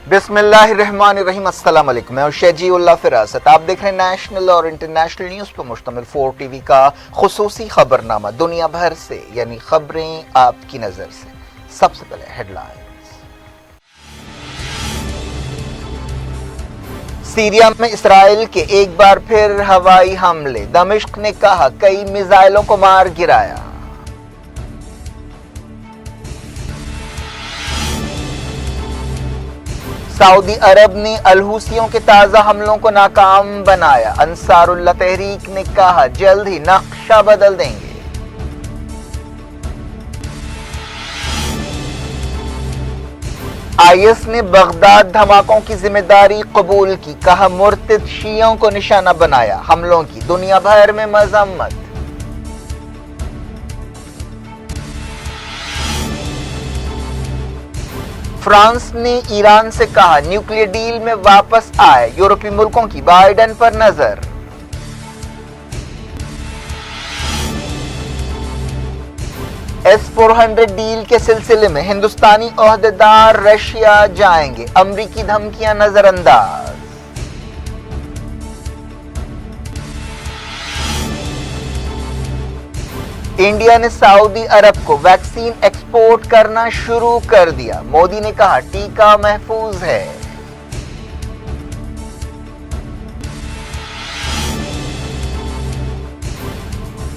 بسم اللہ الرحمن الرحیم۔ السلام علیکم، میں شجیع اللہ فراست۔ آپ دیکھ رہے ہیں نیشنل اور انٹرنیشنل نیوز پر مشتمل 4 ٹی وی کا خصوصی خبرنامہ دنیا بھر سے، یعنی خبریں آپ کی نظر سے۔ سب سے پہلے ہیڈ لائنز۔ سیریا میں اسرائیل کے ایک بار پھر ہوائی حملے، دمشق نے کہا کئی میزائلوں کو مار گرایا۔ سعودی عرب نے الحوثیوں کے تازہ حملوں کو ناکام بنایا۔ انصار اللہ تحریک نے کہا جلد ہی نقشہ بدل دیں گے۔ IS نے بغداد دھماکوں کی ذمہ داری قبول کی، کہا مرتد شیعوں کو نشانہ بنایا۔ حملوں کی دنیا بھر میں مذمت۔ فرانس نے ایران سے کہا نیوکلیئر ڈیل میں واپس آئے۔ یورپی ملکوں کی بائیڈن پر نظر۔ S-400 ڈیل کے سلسلے میں ہندوستانی عہدیدار رشیا جائیں گے، امریکی دھمکیاں نظر انداز۔ انڈیا نے سعودی عرب کو ویکسین ایکسپورٹ کرنا شروع کر دیا۔ مودی نے کہا ٹیکہ محفوظ ہے۔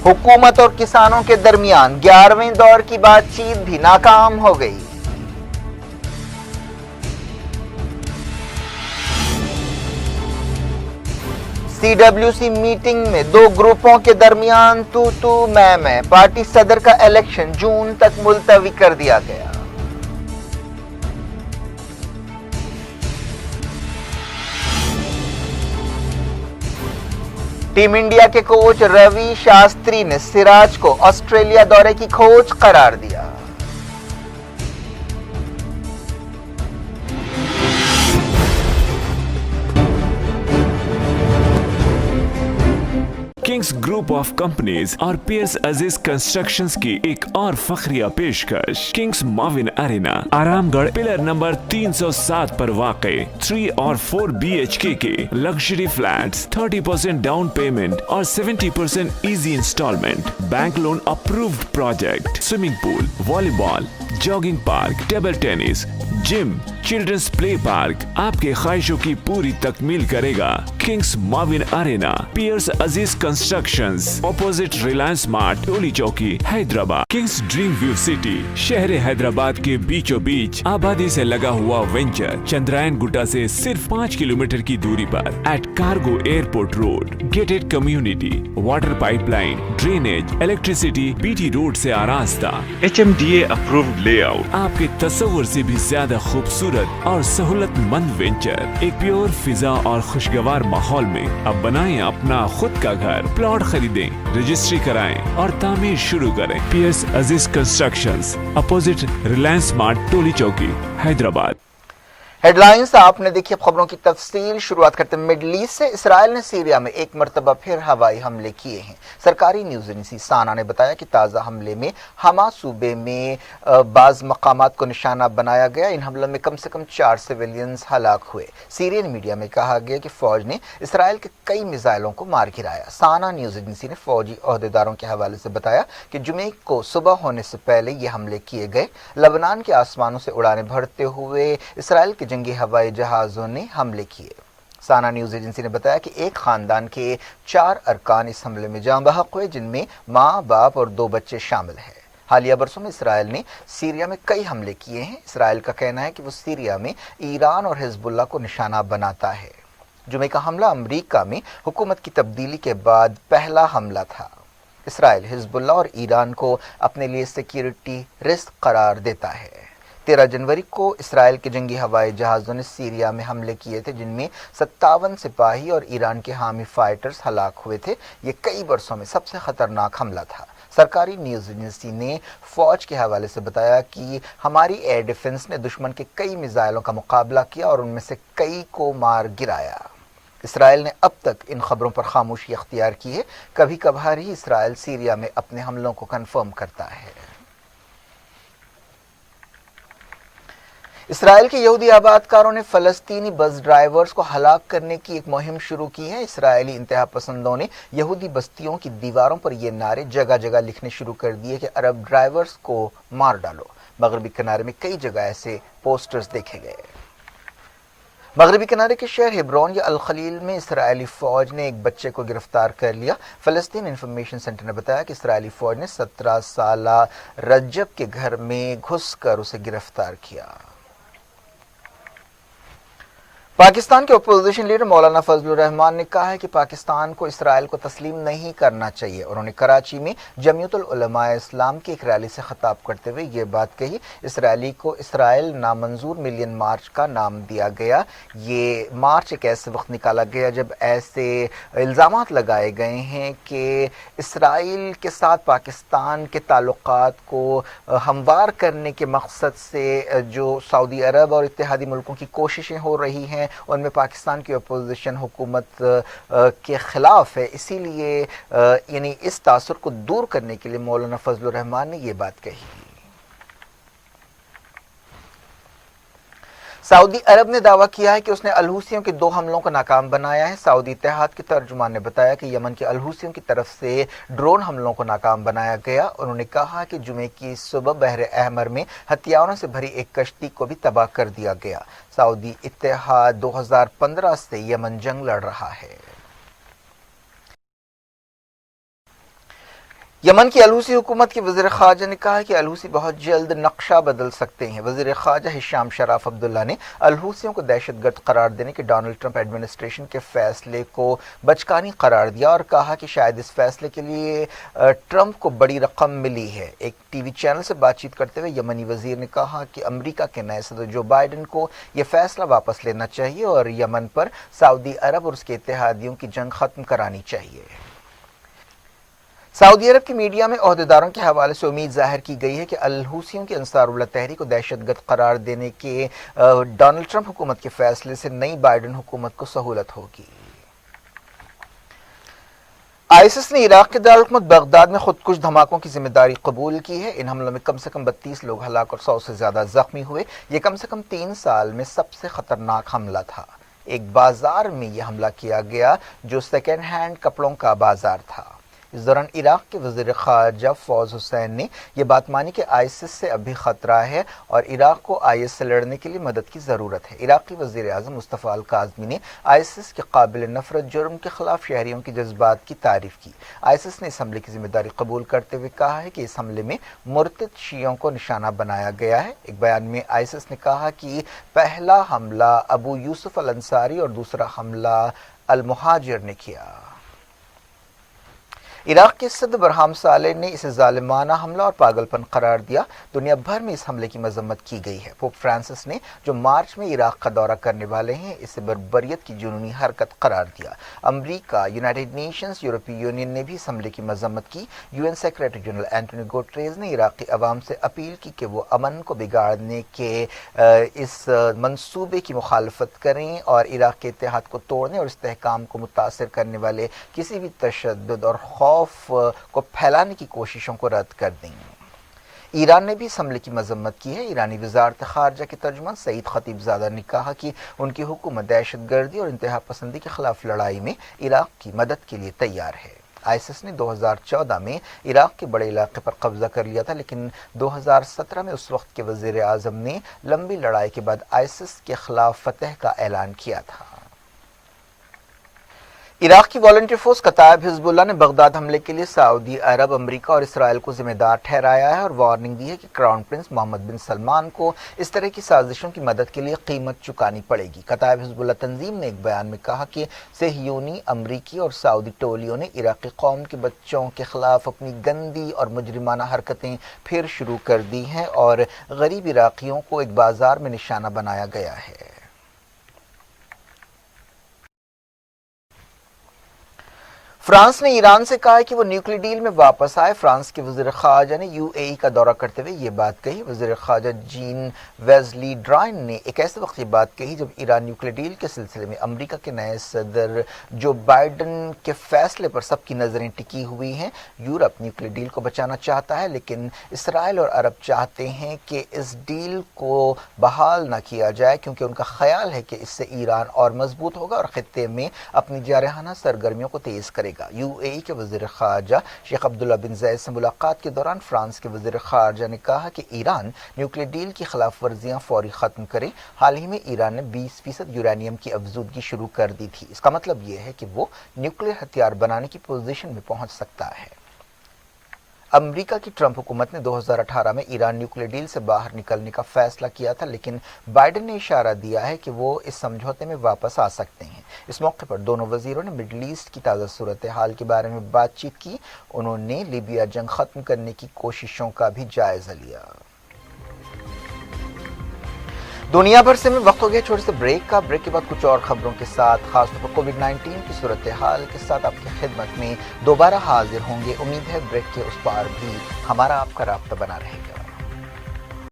حکومت اور کسانوں کے درمیان 11ویں دور کی بات چیت بھی ناکام ہو گئی۔ CWC میٹنگ میں 2 گروپوں کے درمیان تو میں پارٹی صدر کا الیکشن جون تک ملتوی کر دیا گیا۔ ٹیم انڈیا کے کوچ روی شاستری نے سراج کو آسٹریلیا دورے کی کھوج قرار دیا۔ کنگز گروپ آف کمپنیز اور پیئرس عزیز کنسٹرکشنز کی ایک اور فخریہ پیشکش، کنگز معاون ارینا، آرام گڑھ پلر نمبر 307 پر واقع 3 اور 4 BHK کے لگژری فلیٹس، 30% ڈاؤن پیمنٹ اور 70% easy instalment, bank loan approved project, swimming pool, volleyball, jogging park, table tennis, gym, children's play park آپ کے خواہشوں کی پوری تکمیل کرے گا۔ کنگز معاون Arena, Pierce Aziz constructions, opposite Reliance Mart, Toli Chowki, Hyderabad. Kings Dream View City, شہر حیدرآباد کے بیچوں بیچ آبادی سے لگا ہوا وینچر، چندرائن گٹا سے صرف 5 کلومیٹر کی دوری پر، at cargo airport road, gated community, water pipe line, drainage, electricity BT road سے آراستہ، HMDA اپرووڈ لے آؤٹ، آپ کے تصور سے بھی زیادہ خوبصورت اور سہولت مند وینچر، ایک پیور فضا اور خوشگوار ماحول میں۔ اب بنائیں اپنا خود کا گھر، پلاٹ خریدیں، رجسٹری کرائیں اور تعمیر شروع کریں۔ Periods Aziz constructions, opposite Reliance Mart, Toli Chowki, Hyderabad. Head lines آپ نے دیکھی، اب خبروں کی تفصیل۔ شروعات کرتے ہیں مڈل ایسٹ سے۔ اسرائیل نے سیریا میں ایک مرتبہ پھر ہوائی حملے کیے ہیں۔ سرکاری نیوز ایجنسی سانا نے بتایا کہ تازہ حملے میں حما صوبے میں بعض مقامات کو نشانہ بنایا گیا۔ ان حملوں میں کم سے کم 4 سویلینز ہلاک ہوئے۔ سیرین میڈیا میں کہا گیا کہ فوج نے اسرائیل کے کئی میزائلوں کو مار گرایا۔ سانا نیوز ایجنسی نے فوجی عہدیداروں کے حوالے سے بتایا کہ جمعے کو صبح ہونے سے پہلے یہ حملے کیے گئے۔ لبنان کے آسمانوں سے اڑانے بھرتے ہوئے اسرائیل کے جنگی ہوائی جہازوں نے حملے کیے۔ سانا نیوز ایجنسی نے بتایا کہ ایک خاندان کے 4 ارکان اس حملے میں جاں بحق ہوئے، جن میں ماں، باپ اور 2 بچے شامل ہیں۔ حالیہ برسوں میں اسرائیل نے سیریا میں کئی حملے کیے ہیں۔ اسرائیل کا کہنا ہے کہ وہ سیریا میں ایران اور حزب اللہ کو نشانہ بناتا ہے۔ جمعے کا حملہ امریکہ میں حکومت کی تبدیلی کے بعد پہلا حملہ تھا۔ اسرائیل حزب اللہ اور ایران کو اپنے لیے سیکیورٹی رسک قرار دیتا ہے۔ 13 جنوری کو اسرائیل کے جنگی ہوائی جہازوں نے سیریا میں حملے کیے تھے، جن میں 57 سپاہی اور ایران کے حامی فائٹرز ہلاک ہوئے تھے۔ یہ کئی برسوں میں سب سے خطرناک حملہ تھا۔ سرکاری نیوز ایجنسی نے فوج کے حوالے سے بتایا کہ ہماری ایئر ڈیفنس نے دشمن کے کئی میزائلوں کا مقابلہ کیا اور ان میں سے کئی کو مار گرایا۔ اسرائیل نے اب تک ان خبروں پر خاموشی اختیار کی ہے۔ کبھی کبھار ہی اسرائیل سیریا میں اپنے حملوں کو کنفرم کرتا ہے۔ اسرائیل کے یہودی آباد کاروں نے فلسطینی بس ڈرائیورز کو ہلاک کرنے کی ایک مہم شروع کی ہے۔ اسرائیلی انتہا پسندوں نے یہودی بستیوں کی دیواروں پر یہ نعرے جگہ جگہ لکھنے شروع کر دیے کہ عرب ڈرائیورز کو مار ڈالو۔ مغربی کنارے میں کئی جگہ ایسے پوسٹرز دیکھے گئے۔ مغربی کنارے کے شہر ہبرون یا الخلیل میں اسرائیلی فوج نے ایک بچے کو گرفتار کر لیا۔ فلسطین انفارمیشن سینٹر نے بتایا کہ اسرائیلی فوج نے 17 سالہ رجب کے گھر میں گھس کر اسے گرفتار کیا۔ پاکستان کے اپوزیشن لیڈر مولانا فضل الرحمان نے کہا ہے کہ پاکستان کو اسرائیل کو تسلیم نہیں کرنا چاہیے۔ انہوں نے کراچی میں جمعیت العلماء اسلام کی ایک ریلی سے خطاب کرتے ہوئے یہ بات کہی۔ اسرائیلی کو اسرائیل نامنظور ملین مارچ کا نام دیا گیا۔ یہ مارچ ایک ایسے وقت نکالا گیا جب ایسے الزامات لگائے گئے ہیں کہ اسرائیل کے ساتھ پاکستان کے تعلقات کو ہموار کرنے کے مقصد سے جو سعودی عرب اور اتحادی ملکوں کی کوششیں ہو رہی ہیں ان میں پاکستان کی اپوزیشن حکومت کے خلاف ہے۔ اسی لیے یعنی اس تاثر کو دور کرنے کے لیے مولانا فضل الرحمان نے یہ بات کہی۔ سعودی عرب نے دعویٰ کیا ہے کہ اس نے الحوثیوں کے 2 حملوں کو ناکام بنایا ہے۔ سعودی اتحاد کے ترجمان نے بتایا کہ یمن کے الحوثیوں کی طرف سے ڈرون حملوں کو ناکام بنایا گیا۔ انہوں نے کہا کہ جمعے کی صبح بحر احمر میں ہتھیاروں سے بھری ایک کشتی کو بھی تباہ کر دیا گیا۔ سعودی اتحاد 2015 سے یمن جنگ لڑ رہا ہے۔ یمن کی الحوثی حکومت کے وزیر خارجہ نے کہا کہ الحوثی بہت جلد نقشہ بدل سکتے ہیں۔ وزیر خارجہ ہشام شراف عبداللہ نے الحوثیوں کو دہشت گرد قرار دینے کے ڈونلڈ ٹرمپ ایڈمنسٹریشن کے فیصلے کو بچکانی قرار دیا اور کہا کہ شاید اس فیصلے کے لیے ٹرمپ کو بڑی رقم ملی ہے۔ ایک ٹی وی چینل سے بات چیت کرتے ہوئے یمنی وزیر نے کہا کہ امریکہ کے نئے صدر جو بائیڈن کو یہ فیصلہ واپس لینا چاہیے اور یمن پر سعودی عرب اور اس کے اتحادیوں کی جنگ ختم کرانی چاہیے۔ سعودی عرب کی میڈیا میں عہدیداروں کے حوالے سے امید ظاہر کی گئی ہے کہ الحوثیوں کی انصار اللہ تحریک کو دہشت گرد قرار دینے کے ڈونلڈ ٹرمپ حکومت کے فیصلے سے نئی بائیڈن حکومت کو سہولت ہوگی۔ آئیسس نے عراق کے دارالحکومت بغداد میں خودکش دھماکوں کی ذمہ داری قبول کی ہے۔ ان حملوں میں کم سے کم 32 لوگ ہلاک اور 100 سے زیادہ زخمی ہوئے۔ یہ کم سے کم 3 سال میں سب سے خطرناک حملہ تھا۔ ایک بازار میں یہ حملہ کیا گیا جو سیکنڈ ہینڈ کپڑوں کا بازار تھا۔ اس دوران عراق کے وزیر خارجہ فوز حسین نے یہ بات مانی کہ آئیسس سے اب بھی خطرہ ہے اور عراق کو آئیس سے لڑنے کے لیے مدد کی ضرورت ہے۔ عراقی وزیر اعظم مصطفیٰ الکاظمی نے آئیسس کے قابل نفرت جرم کے خلاف شہریوں کے جذبات کی تعریف کی۔ آئیسس نے اس حملے کی ذمہ داری قبول کرتے ہوئے کہا ہے کہ اس حملے میں مرتد شیعوں کو نشانہ بنایا گیا ہے۔ ایک بیان میں آئیسس نے کہا کہ پہلا حملہ ابو یوسف الانصاری اور دوسرا حملہ المہاجر نے کیا۔ عراق کے صدر برہام صالح نے اسے ظالمانہ حملہ اور پاگل پن قرار دیا۔ دنیا بھر میں اس حملے کی مذمت کی گئی ہے۔ پوپ فرانسس نے جو مارچ میں عراق کا دورہ کرنے والے ہیں اسے بربریت کی جنونی حرکت قرار دیا۔ امریکہ، یونائیٹڈ نیشنز، یورپی یونین نے بھی اس حملے کی مذمت کی۔ U N secretary general Antonio Guterres نے عراقی عوام سے اپیل کی کہ وہ امن کو بگاڑنے کے اس منصوبے کی مخالفت کریں اور عراق کے اتحاد کو توڑنے اور استحکام کو متاثر کرنے والے کسی بھی تشدد اور خوف کو پھیلانے کی کوششوں کو رد کر دیں۔ ایران نے بھی اس حملے کی مذمت کی ہے۔ ایرانی وزارت خارجہ کے ترجمان سعید خطیب زادہ نے کہا کہ ان کی حکومت دہشت گردی اور انتہا پسندی کے خلاف لڑائی میں عراق کی مدد کے لیے تیار ہے۔ آئیسس نے 2014 میں عراق کے بڑے علاقے پر قبضہ کر لیا تھا، لیکن 2017 میں اس وقت کے وزیر اعظم نے لمبی لڑائی کے بعد آئیسس کے خلاف فتح کا اعلان کیا تھا۔ عراق کی والنٹیئر فورس کتائب حزب اللہ نے بغداد حملے کے لیے سعودی عرب، امریکہ اور اسرائیل کو ذمہ دار ٹھہرایا ہے اور وارننگ دی ہے کہ کراؤن پرنس محمد بن سلمان کو اس طرح کی سازشوں کی مدد کے لیے قیمت چکانی پڑے گی۔ کتائب حزب اللہ تنظیم نے ایک بیان میں کہا کہ صہیونی، امریکی اور سعودی ٹولیوں نے عراقی قوم کے بچوں کے خلاف اپنی گندی اور مجرمانہ حرکتیں پھر شروع کر دی ہیں اور غریب عراقیوں کو ایک بازار میں نشانہ بنایا گیا ہے۔ फ्रांस ने ईरान से कहा है कि वो न्यूक्लियर डील में वापस आए। फ्रांस के वज़ीर ख़ारजा ने यूएई का दौरा करते हुए ये बात कही। वज़ीर ख़ारजा जीन वेज़ली ड्राइन ने एक ऐसे वक्त ये बात कही जब ईरान न्यूक्लियर डील के सिलसिले में अमेरिका के नए सदर जो बाइडन के फैसले पर सबकी नज़रें टिकी हुई हैं। यूरोप न्यूक्लियर डील को बचाना चाहता है, लेकिन इसराइल और अरब चाहते हैं कि इस डील को बहाल ना किया जाए, क्योंकि उनका ख्याल है कि इससे ईरान और मजबूत होगा और खित्ते में अपनी जारहाना सरगर्मियों को तेज़ करेगा। यूएई के वज़ीर ख़ारजा शेख अब्दुल्ला बिन ज़ायद से मुलाकात के दौरान फ्रांस के वज़ीर ख़ारजा ने कहा कि ईरान न्यूक्लियर डील की खिलाफ वर्जियाँ फौरी ख़त्म करे। हाल ही में ईरान ने 20% यूरेनियम की अफजूदगी शुरू कर दी थी। इसका मतलब ये है कि वो न्यूक्लियर हथियार बनाने की पोजीशन में पहुंच सकता है। अमेरिका की ट्रंप हुकूमत ने 2018 में ईरान न्यूक्लियर डील से बाहर निकलने का फैसला किया था, लेकिन बाइडन ने इशारा दिया है कि वो इस समझौते में वापस आ सकते हैं। इस मौके पर दोनों वजीरों ने मिडल ईस्ट की ताज़ा सूरत हाल के बारे में बातचीत की। उन्होंने लीबिया जंग खत्म करने की कोशिशों का भी जायजा लिया। दुनिया भर से में वक्त हो गया छोटे से ब्रेक का। ब्रेक के बाद कुछ और खबरों के साथ, खासतौर पर कोविड-19 की सूरत हाल के साथ आपकी खिदमत में दोबारा हाजिर होंगे। उम्मीद है ब्रेक के उस पार भी हमारा आपका राब्ता बना रहेगा।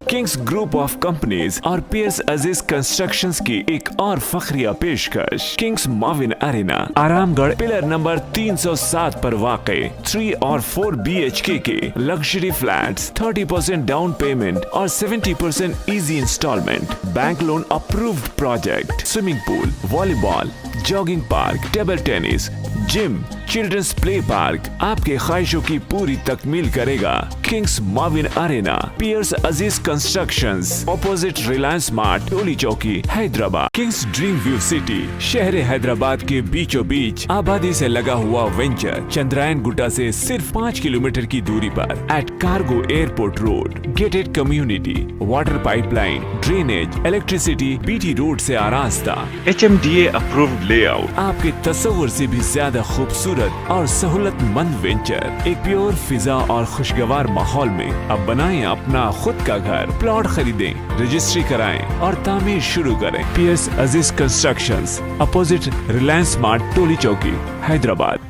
किंग्स ग्रुप ऑफ कंपनीज और पियर्स अजीज कंस्ट्रक्शंस की एक और फखरिया पेशकश। किंग्स माविन अरेना आरामगढ़ पिलर नंबर 307 पर वाक़े 3 और 4 BHK के लग्जरी फ्लैट्स, 30% डाउन पेमेंट और 70% easy instalment, bank loan approved project, swimming pool, volleyball, jogging park, table tennis, gym, children's play park आपके ख्वाहिशों की पूरी तकमील करेगा। किंग्स माविन Arena, Pierce Aziz constructions, opposite Reliance Mart, Toli Chowki, Hyderabad. Kings Dream View City, शहर हैदराबाद के बीचों बीच आबादी से लगा हुआ वेंचर, चंद्रायन गुट्टा से सिर्फ 5 किलोमीटर की दूरी पर at cargo airport road. Gated community, water pipeline, drainage, electricity, BT road से आरास्ता, HMDA अप्रूव्ड लेआउट, आपके तस्वुर से भी ज्यादा खूबसूरत और सहूलतमंद वेंचर, एक प्योर फिजा और खुशगवार माहौल में अब बनाएं अपना खुद का घर। प्लॉट खरीदें, रजिस्ट्री कराएं और तामीर शुरू करें। Piers Aziz constructions, opposite Reliance Mart, Toli Chowki, Hyderabad.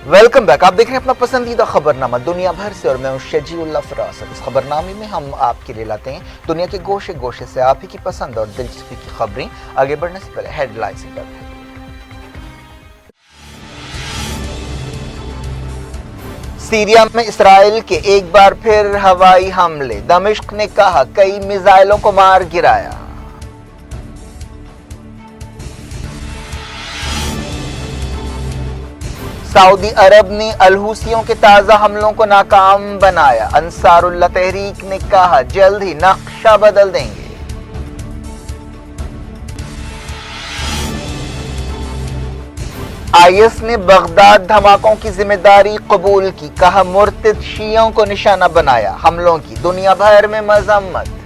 Welcome back. आप देख रहे हैं अपना पसंदीदा खबरनामा दुनिया भर से और मैं हूं शजीउल्लाह फरासत। इस खबरनामे में हम आपके लिए लाते हैं दुनिया के गोशे गोशे से आप ही की पसंद और दिलचस्पी की खबरें। आगे बढ़ने से पहले हेडलाइंस से करते हैं। सीरिया में इसराइल के एक बार फिर हवाई हमले। दमिश्क ने कहा कई मिसाइलों को मार गिराया। सऊदी अरब ने अल-हुसियों के ताज़ा हमलों को नाकाम बनाया। अंसारुल्लाह तहरीक ने कहा जल्द ही नक्शा बदल देंगे। आईएस ने बगदाद धमाकों की जिम्मेदारी कबूल की। कहा मुर्तिद शियों को निशाना बनाया। हमलों की दुनिया भर में मजम्मत।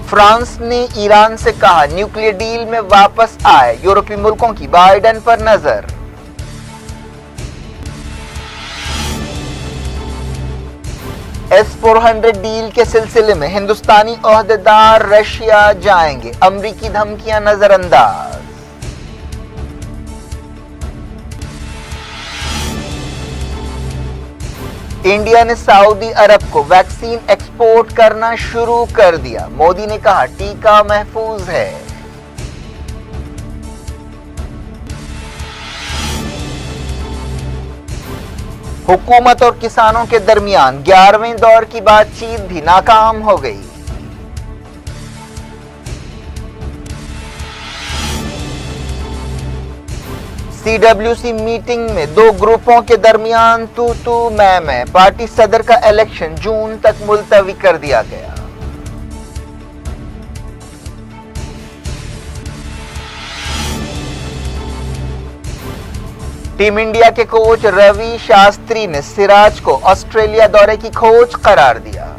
फ्रांस ने ईरान से कहा न्यूक्लियर डील में वापस आए। यूरोपीय मुल्कों की बाइडन पर नजर। S-400 डील के सिलसिले में हिंदुस्तानी ओहदेदार रशिया जाएंगे। अमरीकी धमकियां नजरअंदाज। इंडिया ने सऊदी अरब को वैक्सीन एक्सपोर्ट करना शुरू कर दिया। मोदी ने कहा टीका महफूज है। हुकूमत और किसानों के दरमियान 11वें दौर की बातचीत भी नाकाम हो गई। CWC मीटिंग में दो ग्रुपों के दरमियान तू मैं पार्टी सदर का इलेक्शन जून तक मुलतवी कर दिया गया। टीम इंडिया के कोच रवि शास्त्री ने सिराज को ऑस्ट्रेलिया दौरे की खोज करार दिया।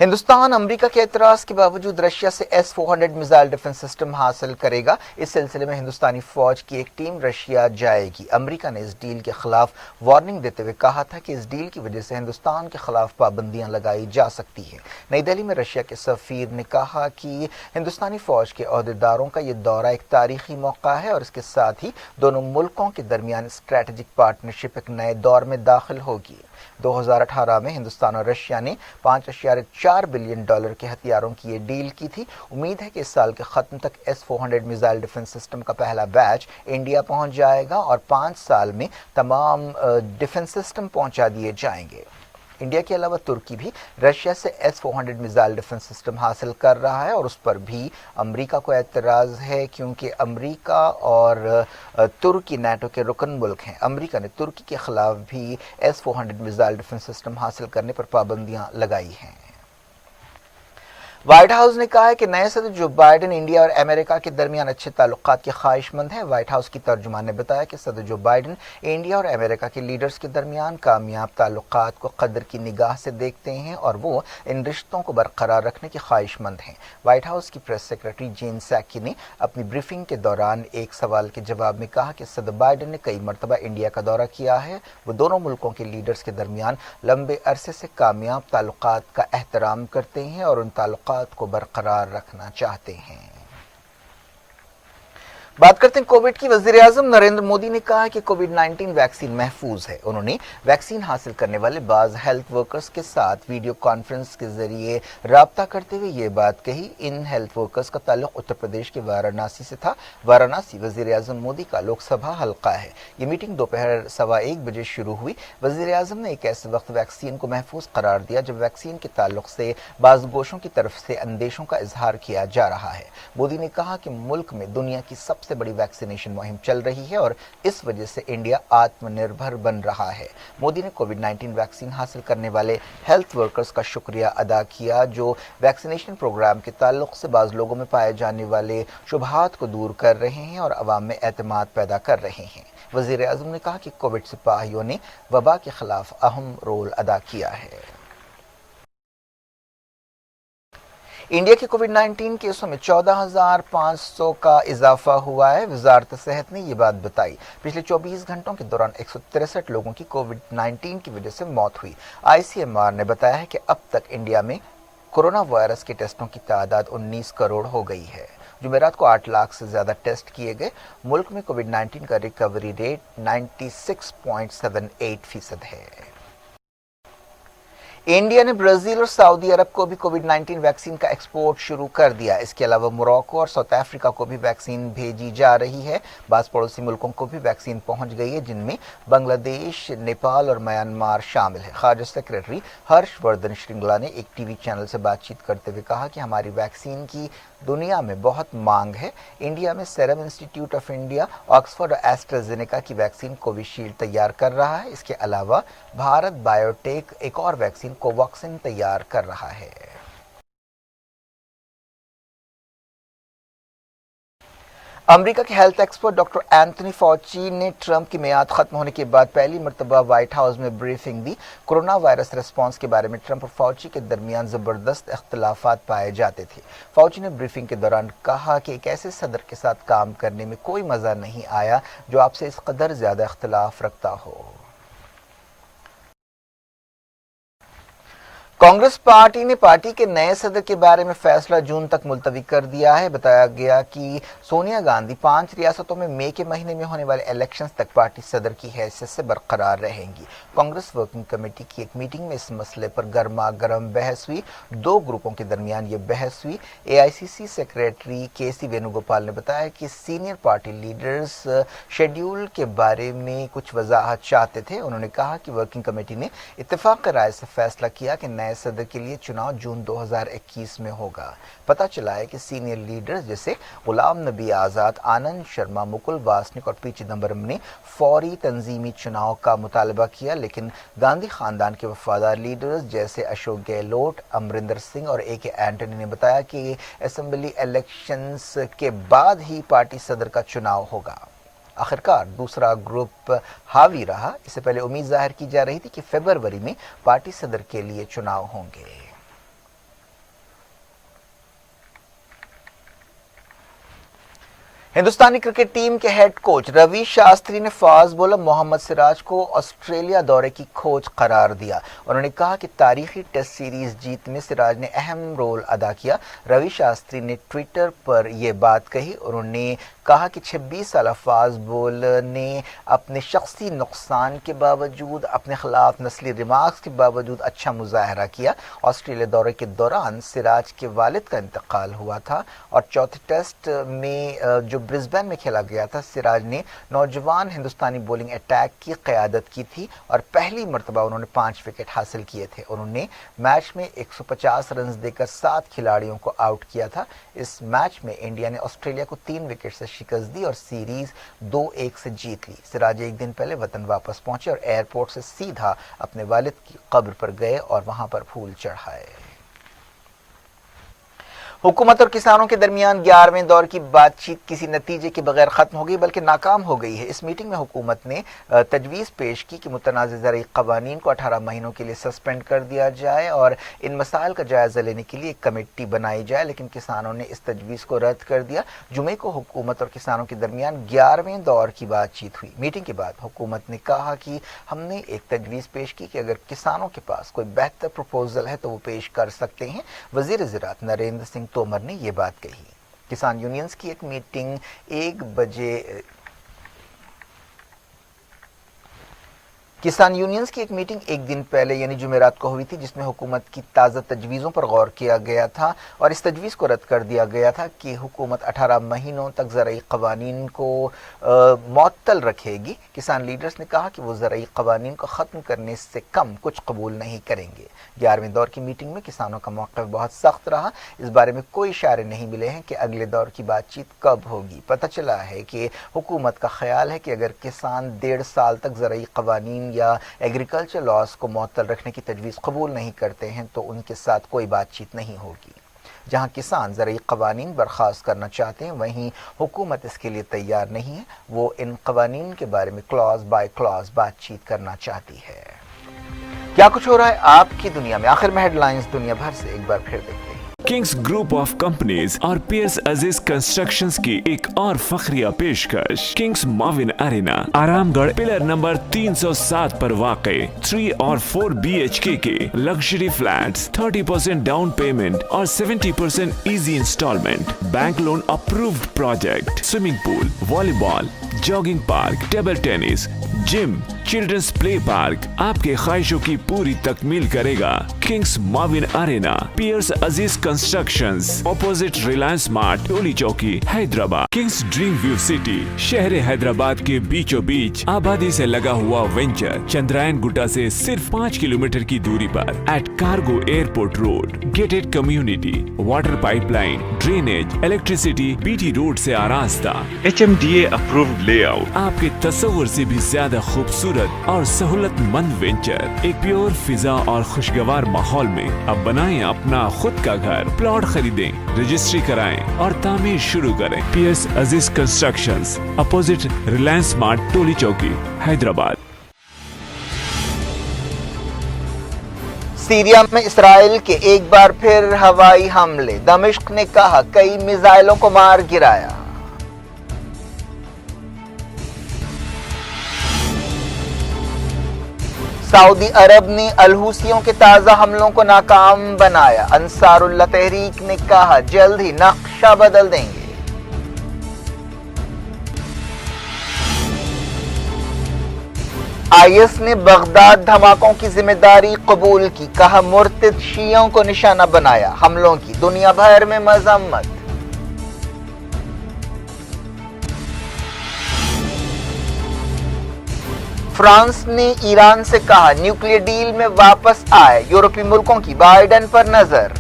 हिंदुस्तान अमेरिका के एतराज के बावजूद रशिया से S-400 मिसाइल डिफेंस सिस्टम हासिल करेगा। इस सिलसिले में हिंदुस्तानी फौज की एक टीम रशिया जाएगी। अमेरिका ने इस डील के खिलाफ वार्निंग देते हुए कहा था कि इस डील की वजह से हिंदुस्तान के खिलाफ पाबंदियां लगाई जा सकती है। नई दिल्ली में रशिया के सफीर ने कहा कि हिंदुस्तानी फौज के अहदेदारों का ये दौरा एक तारीखी मौका है और इसके साथ ही दोनों मुल्कों के दरमियान स्ट्रेटेजिक पार्टनरशिप एक नए दौर में दाखिल होगी। 2018 में हिंदुस्तान और रशिया ने $5.4 बिलियन के हथियारों की ये डील की थी। उम्मीद है कि इस साल के खत्म तक S-400 मिसाइल डिफेंस सिस्टम का पहला बैच इंडिया पहुंच जाएगा और 5 साल में तमाम डिफेंस सिस्टम पहुंचा दिए जाएंगे। इंडिया के अलावा तुर्की भी रशिया से S-400 मिसाइल डिफेंस सिस्टम हासिल कर रहा है और उस पर भी अमेरिका को एतराज़ है, क्योंकि अमेरिका और तुर्की नाटो के रुकन मुल्क हैं। अमेरिका ने तुर्की के खिलाफ भी S-400 मिसाइल डिफेंस सिस्टम हासिल करने पर पाबंदियां लगाई हैं। व्हाइट हाउस ने कहा है कि नए सदर जो बाइडेन इंडिया और अमेरिका के दरमियान अच्छे ताल्लुकात के ख्वाहिशमंद हैं। व्हाइट हाउस की तर्जुमान ने बताया कि सदर जो बाइडेन इंडिया और अमेरिका के लीडर्स के दरमियान कामयाब ताल्लुकात को कदर की निगाह से देखते हैं और वो इन रिश्तों को बरकरार रखने के ख्वाहिशमंद हैं। व्हाइट हाउस की प्रेस सेक्रेटरी जेन सैकी ने अपनी ब्रीफिंग के दौरान एक सवाल के जवाब में कहा कि सदर बाइडेन ने कई मरतबा इंडिया का दौरा किया है। वो दोनों मुल्कों के लीडर्स के दरमियान लंबे अरसे से कामयाब ताल्लुकात का एहतराम करते हैं और उन ताल्लुकात को बरकरार रखना चाहते हैं। बात करते हैं कोविड की। वज़ीर-ए-आज़म नरेंद्र मोदी ने कहा कि कोविड-19 वैक्सीन महफूज है। उन्होंने वैक्सीन हासिल करने वाले बाज़ हेल्थ वर्कर्स के साथ वीडियो कॉन्फ्रेंस के जरिए राब्ता करते हुए ये बात कही। इन हेल्थ वर्कर्स का ताल्लुक उत्तर प्रदेश के वाराणसी से था। वाराणसी वज़ीर-ए-आज़म मोदी का लोकसभा हल्का है। ये मीटिंग दोपहर 1:15 बजे शुरू हुई। वज़ीर-ए-आज़म ने एक ऐसे वक्त वैक्सीन को महफूज करार दिया जब वैक्सीन के ताल्लुक से बाज़ गोशों की तरफ से अंदेशों का इजहार किया जा रहा है। मोदी ने कहा कि मुल्क में दुनिया की सबसे बड़ी वैक्सीनेशन मुहिम चल रही है और इस वजह से इंडिया आत्मनिर्भर बन रहा है। मोदी ने कोविड-19 वैक्सीन हासिल करने वाले हेल्थ वर्कर्स का शुक्रिया अदा किया जो वैक्सीनेशन प्रोग्राम के ताल्लुक से बाज़ लोगों में पाए जाने वाले शुबहात को दूर कर रहे हैं और अवाम में एतमाद पैदा कर रहे हैं। वज़ीर-ए-आज़म ने कहा कि कोविड सिपाहियों ने वबा के खिलाफ अहम रोल अदा किया है। इंडिया के कोविड-19 केसों में 14,500 का इजाफा हुआ है। वजारत सेहत ने ये बात बताई। पिछले 24 घंटों के दौरान 163 लोगों की कोविड-19 की वजह से मौत हुई। ICMR ने बताया है कि अब तक इंडिया में कोरोना वायरस के टेस्टों की तादाद 19 करोड़ हो गई है। जुमेरात को 8 लाख से ज्यादा टेस्ट किए गए। मुल्क में कोविड-19 का रिकवरी रेट 96.78% है। इंडिया ने ब्राजील और सऊदी अरब को भी कोविड-19 वैक्सीन का एक्सपोर्ट शुरू कर दिया। इसके अलावा मोरक्को और साउथ अफ्रीका को भी वैक्सीन भेजी जा रही है। बाज़ पड़ोसी मुल्कों को भी वैक्सीन पहुंच गई है, जिनमें बांग्लादेश, नेपाल और म्यांमार शामिल है। खारजा सेक्रेटरी हर्षवर्धन श्रृंगला ने एक टीवी चैनल से बातचीत करते हुए कहा कि हमारी वैक्सीन की दुनिया में बहुत मांग है। इंडिया में serum institute of India, Oxford और एस्ट्राजेनेका की वैक्सीन कोविशील्ड तैयार कर रहा है। इसके अलावा भारत बायोटेक एक और वैक्सीन कोवैक्सिन तैयार कर रहा है। अमेरिका के हेल्थ एक्सपर्ट डॉक्टर एंथनी फॉची ने ट्रंप की मियाद खत्म होने के बाद पहली मरतबा व्हाइट हाउस में ब्रीफिंग दी। कोरोना वायरस रिस्पांस के बारे में ट्रंप और फॉची के दरमियान जबरदस्त इख्तिलाफात पाए जाते थे। फॉची ने ब्रीफिंग के दौरान कहा कि एक ऐसे सदर के साथ काम करने में कोई मजा नहीं आया जो आपसे इस कदर ज्यादा इख्तिलाफ रखता हो। कांग्रेस पार्टी ने पार्टी के नए सदर के बारे में फैसला जून तक मुलतवी कर दिया है। बताया गया कि सोनिया गांधी 5 रियासतों में मई के महीने में होने वाले इलेक्शंस तक पार्टी सदर की हैसियत से बरकरार रहेंगी। कांग्रेस वर्किंग कमेटी की एक मीटिंग में इस मसले पर गर्मा गर्म बहस हुई। दो ग्रुपों के दरमियान ये बहस हुई। एआईसीसी सेक्रेटरी केसी वेणुगोपाल ने बताया कि सीनियर पार्टी लीडर्स शेड्यूल के बारे में कुछ वजाहत चाहते थे। उन्होंने कहा कि वर्किंग कमेटी ने इत्तेफाक राय से फैसला किया कि नए सदर के लिए चुनाव जून 2021 में होगा। पता चला है कि सीनियर लीडर्स जैसे गुलाम नबी आजाद, आनंद शर्मा, मुकुल वासनिक और पी चिदम्बरम ने फौरी तंजीमी चुनाव का मुतालबा किया, लेकिन गांधी खानदान के वफादार लीडर्स जैसे अशोक गहलोत, अमरिंदर सिंह और ए के एंटनी ने बताया कि असेंबली इलेक्शंस के बाद ही पार्टी सदर का चुनाव होगा। आखिरकार दूसरा ग्रुप हावी रहा। इससे पहले उम्मीद जाहिर की जा रही थी कि फरवरी में पार्टी सदर के लिए चुनाव होंगे। हिंदुस्तानी क्रिकेट टीम के हेड कोच रवि शास्त्री ने फास्ट बॉलर मोहम्मद सिराज को ऑस्ट्रेलिया दौरे की खोज करार दिया। उन्होंने कहा कि तारीखी टेस्ट सीरीज जीत में सिराज ने अहम रोल अदा किया। रवि शास्त्री ने ट्विटर पर यह बात कही। उन्होंने कहा कि 26 साल फास्ट बॉलर ने अपने शख्सी नुकसान के बावजूद, अपने खिलाफ नस्ली रिमार्क्स के बावजूद अच्छा मुजाहरा किया। ऑस्ट्रेलिया दौरे के दौरान सिराज के वालिद का इंतकाल हुआ था और चौथे टेस्ट में जो ब्रिस्बेन में खेला गया था, सिराज ने नौजवान हिंदुस्तानी बॉलिंग अटैक की क़यादत की थी और पहली मरतबा उन्होंने 5 विकेट हासिल किए थे। उन्होंने मैच में 150 रन देकर 7 खिलाड़ियों को आउट किया था। इस मैच में इंडिया ने ऑस्ट्रेलिया को 3 विकेट से शिकस्त दी और सीरीज 2-1 से जीत ली। सिराज एक दिन पहले वतन वापस पहुंचे और एयरपोर्ट से सीधा अपने वालिद की कब्र पर गए और वहां पर फूल चढ़ाए। हुकूमत और किसानों के दरमियान 11वें दौर की बातचीत किसी नतीजे के बगैर खत्म हो गई, बल्कि नाकाम हो गई है। इस मीटिंग में हुकूमत ने तजवीज़ पेश की कि मुतनाज़ ज़रई क़वानीन को 18 महीनों के लिए सस्पेंड कर दिया जाए और इन मसाइल का जायज़ा लेने के लिए एक कमेटी बनाई जाए, लेकिन किसानों ने इस तजवीज़ को रद्द कर दिया। जुमे को हुकूमत और किसानों के दरमियान 11वें दौर की बातचीत हुई। मीटिंग के बाद हुकूमत ने कहा कि हमने एक तजवीज़ पेश की कि अगर किसानों के पास कोई बेहतर प्रपोजल है तो वो पेश कर सकते हैं। वज़ीर ज़राअत नरेंद्र सिंह तोमर ने यह बात कही। किसान यूनियंस की एक मीटिंग 1 बजे किसान यूनियंस की एक मीटिंग एक दिन पहले यानी जुमेरात को हुई थी, जिसमें हुकूमत की ताज़ा तजवीज़ों पर गौर किया गया था और इस तजवीज़ को रद्द कर दिया गया था कि हुकूमत 18 महीनों तक ज़रई क़वानीन को मुअत्तल रखेगी। किसान लीडर्स ने कहा कि वो ज़रई क़वानीन को ख़त्म करने से कम कुछ कबूल नहीं करेंगे। 11वें दौर की मीटिंग में किसानों का मौक़िफ़ बहुत सख्त रहा। इस बारे में कोई इशारे नहीं मिले हैं कि अगले दौर की बातचीत कब होगी। पता चला है कि हुकूमत का ख्याल है कि अगर किसान 1.5 साल तक ज़रई क़वानीन या एग्रीकल्चर लॉस को मुअत्तल रखने की तजवीज़ कबूल नहीं करते हैं तो उनके साथ कोई बातचीत नहीं होगी। जहां किसान ज़रई क़वानीन बर्खास्त करना चाहते हैं, वहीं हुकूमत इसके लिए तैयार नहीं है। वो इन क़वानीन के बारे में क्लॉज बाय क्लॉज बातचीत करना चाहती है। क्या कुछ हो रहा है आपकी दुनिया में, आखिर में हेडलाइंस दुनिया भर से एक बार फिर देखते हैं। किंग्स ग्रुप ऑफ कंपनीज और पियर्स अजीज कंस्ट्रक्शंस की एक और फखरिया पेशकश। किंग्स माविन एरिना, आरामगढ़, पिलर नंबर 307 पर वाक़े 3 और 4 BHK के लग्जरी फ्लैट्स, 30% डाउन पेमेंट और 70% easy instalment, bank loan approved project, swimming pool, volleyball, jogging park, table tennis, gym, children's play park आपके ख्वाहिशों की पूरी तकमील करेगा। किंग्स माविन Arena, Pierce Aziz constructions, opposite Reliance Mart, Toli Chowki, Hyderabad. Kings Dream View City, शहर हैदराबाद के बीचों बीच आबादी से लगा हुआ वेंचर, चंद्रायन गुट्टा से सिर्फ 5 किलोमीटर की दूरी पर, at cargo airport road, gated community, water pipeline, drainage, electricity, BT road से आरास्ता, HMDA अप्रूव्ड लेआउट, आपके तस्वुर से भी ज्यादा खूबसूरत और सहूलतमंद वेंचर, एक प्योर फिजा और खुशगवार माहौल में। अब बनाएं अपना खुद का घर, प्लॉट खरीदें, रजिस्ट्री कराएं और तामीर शुरू करें। Piers Aziz constructions, opposite Reliance Mart, Toli Chowki, Hyderabad. Syria में इसराइल के एक बार फिर हवाई हमले, दमिश्क ने कहा कई मिसाइलों को मार गिराया। सऊदी अरब ने अलहूसियों के ताज़ा हमलों को नाकाम बनाया। अंसारुल्लाह तहरीक ने कहा जल्द ही नक्शा बदल देंगे। आईएस ने बगदाद धमाकों की जिम्मेदारी कबूल की। कहा मुर्तिद शियों को निशाना बनाया। हमलों की दुनिया भर में मजम्मत। फ्रांस ने ईरान से कहा न्यूक्लियर डील में वापस आए। यूरोपीय मुल्कों की बाइडेन पर नजर।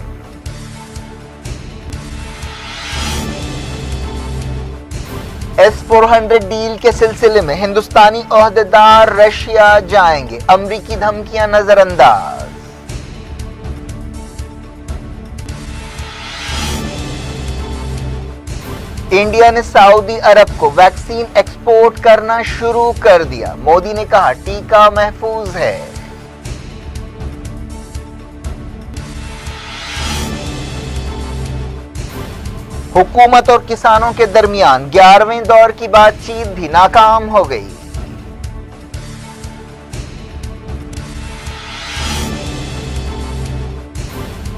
S-400 डील के सिलसिले में हिंदुस्तानी ओहदेदार रशिया जाएंगे। अमरीकी धमकियां नजरअंदाज। इंडिया ने सऊदी अरब को वैक्सीन एक्सपोर्ट करना शुरू कर दिया। मोदी ने कहा टीका महफूज है। हुकूमत और किसानों के दरमियान 11वें दौर की बातचीत भी नाकाम हो गई।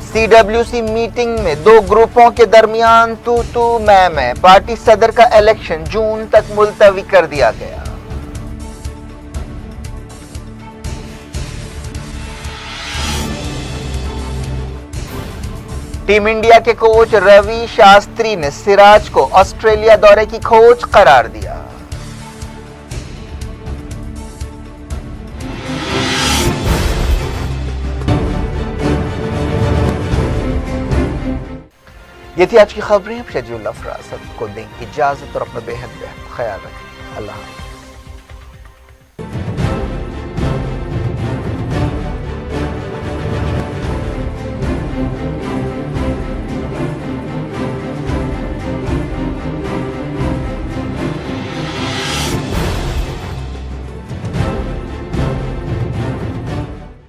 CWC मीटिंग में दो ग्रुपों के दरमियान तू मैं पार्टी सदर का इलेक्शन जून तक मुलतवी कर दिया गया। टीम इंडिया के कोच रवि शास्त्री ने सिराज को ऑस्ट्रेलिया दौरे की खोज करार दिया। ये थी आज की खबरें। अब शजीउल अफराज को दें इजाजत और अपना बेहद ख्याल रखें। अल्लाह हाफ़िज़।